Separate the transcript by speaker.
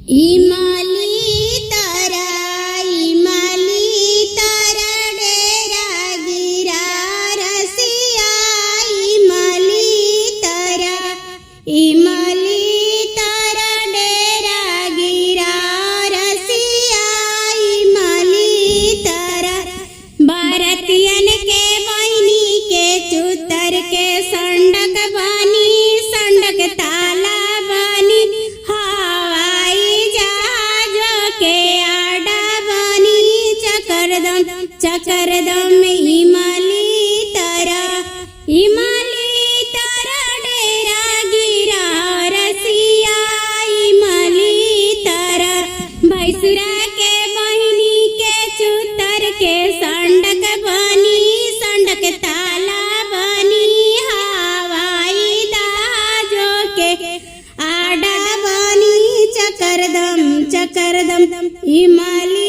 Speaker 1: इमाली तारा डेरा गिरा रसिया इमाली तारा डेरा गिरा रसिया इमाली तारा भारतीयन के बहनी के चुतर के संडक बनी संडक ताला बनी हवाई जहाज के आडा बनी चकरदम इमाली तारा डेरा गिरा रसिया इमाली तारा भैसुरा के बहनी के चुतर के संडक बनी संडक ताला बनी हवाई जहाजों के आडा बनी चकरदम इमाली